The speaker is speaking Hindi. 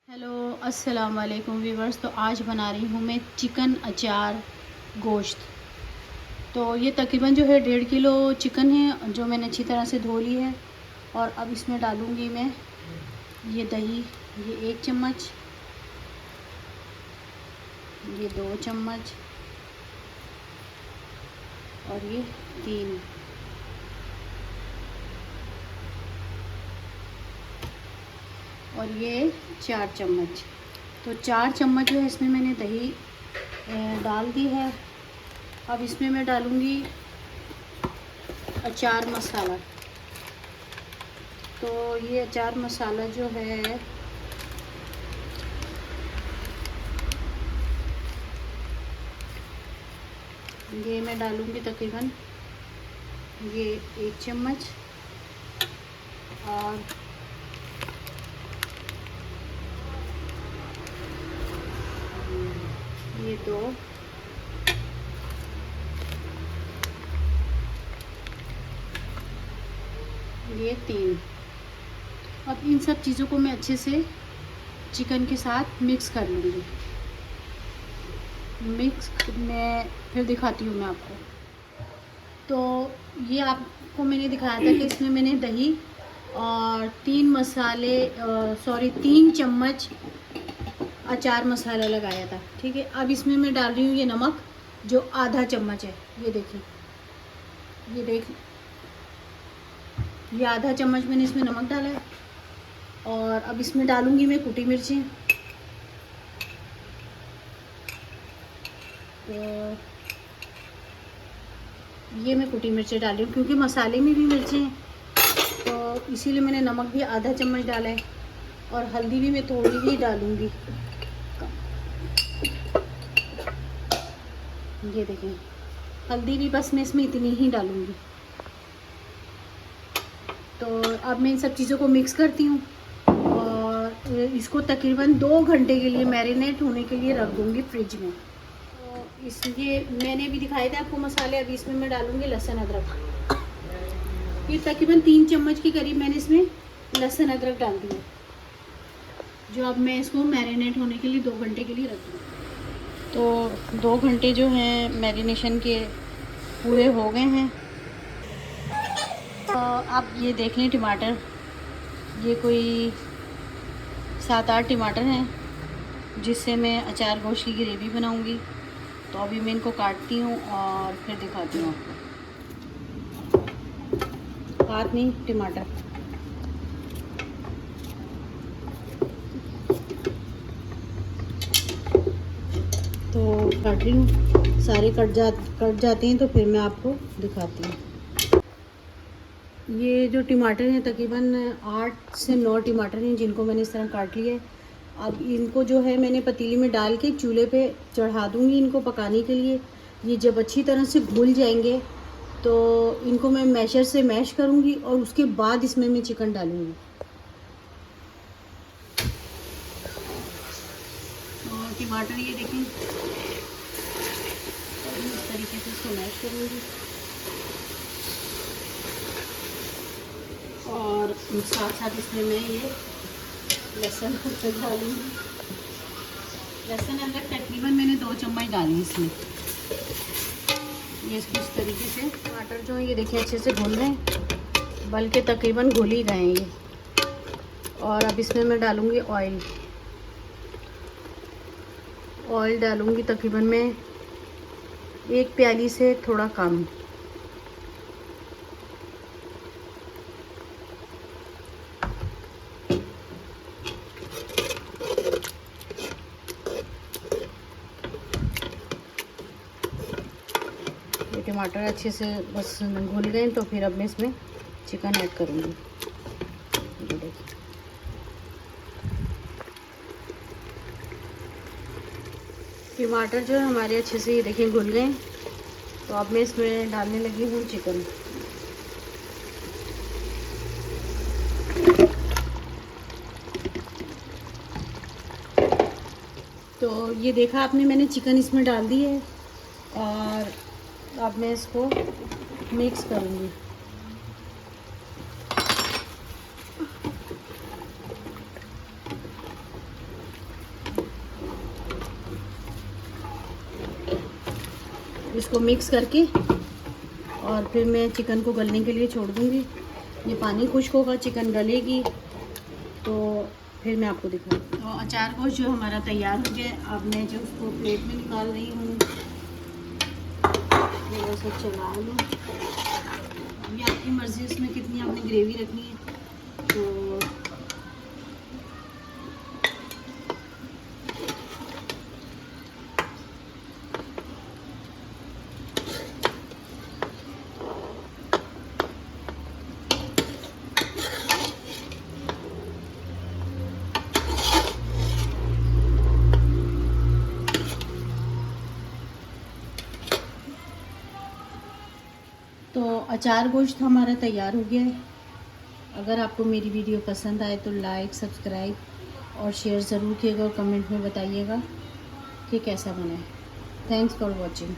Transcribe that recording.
हेलो अस्सलाम वालेकुम व्यूवर्स। तो आज बना रही हूँ मैं चिकन अचार गोश्त। तो ये तकरीबन जो है 1.5 किलो चिकन है जो मैंने अच्छी तरह से धो ली है। और अब इसमें डालूँगी मैं ये दही, ये 1 चम्मच, ये 2 चम्मच और ये 3, और ये 4 चम्मच। तो 4 चम्मच जो है इसमें मैंने दही डाल दी है। अब इसमें मैं डालूँगी अचार मसाला। तो ये अचार मसाला जो है ये मैं डालूँगी तकरीबन ये 1 चम्मच और ये 2, ये 3। अब इन सब चीज़ों को मैं अच्छे से चिकन के साथ मिक्स कर लूँगी। मिक्स मैं फिर दिखाती हूँ मैं आपको। तो ये आपको मैंने दिखाया था कि इसमें मैंने दही और 3 चम्मच अचार मसाला लगाया था। ठीक है, अब इसमें मैं डाल रही हूँ ये नमक जो आधा चम्मच है। ये देखिए, ये आधा चम्मच मैंने इसमें नमक डाला है। और अब इसमें डालूँगी मैं कुटी मिर्चें। तो ये मैं कुटी मिर्चें डाल रही हूँ क्योंकि मसाले में भी मिर्चें हैं, तो इसीलिए मैंने नमक भी आधा चम्मच डाला है। और हल्दी भी मैं थोड़ी ही डालूँगी। ये देखें, हल्दी भी बस मैं इसमें इतनी ही डालूँगी। तो अब मैं इन सब चीज़ों को मिक्स करती हूँ और इसको तकरीबन 2 घंटे के लिए मैरिनेट होने के लिए रख दूँगी फ्रिज में। तो इसलिए मैंने भी दिखाए थे आपको मसाले। अभी इसमें मैं डालूँगी लहसुन अदरक। ये तकरीबन 3 चम्मच के करीब मैंने इसमें लहसुन अदरक डाल दिया, जो अब मैं इसको मैरिनेट होने के लिए 2 घंटे के लिए रख दूँगी। तो 2 घंटे जो हैं मैरिनेशन के पूरे हो गए हैं। तो आप ये देख लें टमाटर, ये कोई 7-8 टमाटर हैं जिससे मैं अचार गोश्त की ग्रेवी बनाऊंगी। तो अभी मैं इनको काटती हूँ और फिर दिखाती हूँ आपको। काट नहीं टमाटर, तो काट रही हूँ। सारे कट जाते हैं तो फिर मैं आपको दिखाती हूँ। ये जो टमाटर हैं तकरीबन 8 से 9 टमाटर हैं जिनको मैंने इस तरह काट लिया है। अब इनको जो है मैंने पतीली में डाल के चूल्हे पे चढ़ा दूँगी इनको पकाने के लिए। ये जब अच्छी तरह से घुल जाएंगे तो इनको मैं मैशर से मैश करूँगी और उसके बाद इसमें मैं चिकन डालूँगी। और टमाटर ये देखें, इस तरीके से इसको मैश करूँगी और साथ साथ इसमें मैं ये लहसुन अदरक डालूँगी। लहसुन अदरक तकरीबन मैंने 2 चम्मच डाली इसमें। ये इसको इस तरीके से टमाटर जो है ये देखिए अच्छे से घुल रहे हैं, बल्कि तकरीबन घुल ही गए हैं ये। और अब इसमें मैं डालूँगी ऑयल डालूँगी तकरीबन मैं 1 प्याली से थोड़ा कम। टमाटर अच्छे से बस घुल गए तो फिर अब मैं इसमें चिकन ऐड करूँगी। टमाटर जो है हमारे अच्छे से ये देखिए घुल गए, तो अब मैं इसमें डालने लगी हूँ चिकन। तो ये देखा आपने, मैंने चिकन इसमें डाल दी है और अब मैं इसको मिक्स करूँगी। इसको मिक्स करके और फिर मैं चिकन को गलने के लिए छोड़ दूँगी। ये पानी खुश्क होगा, चिकन गलेगी तो फिर मैं आपको दिखाऊँ। तो अचार गोश्त जो हमारा तैयार हो गया, अब मैं जो उसको प्लेट में निकाल रही हूँ। थोड़ा सा चला लो, अभी आपकी मर्ज़ी उसमें कितनी आपने ग्रेवी रखनी है। तो अचार गोश्त हमारा तैयार हो गया है। अगर आपको मेरी वीडियो पसंद आए तो लाइक, सब्सक्राइब और शेयर ज़रूर कीजिएगा और कमेंट में बताइएगा कि कैसा बना है। Thanks for watching.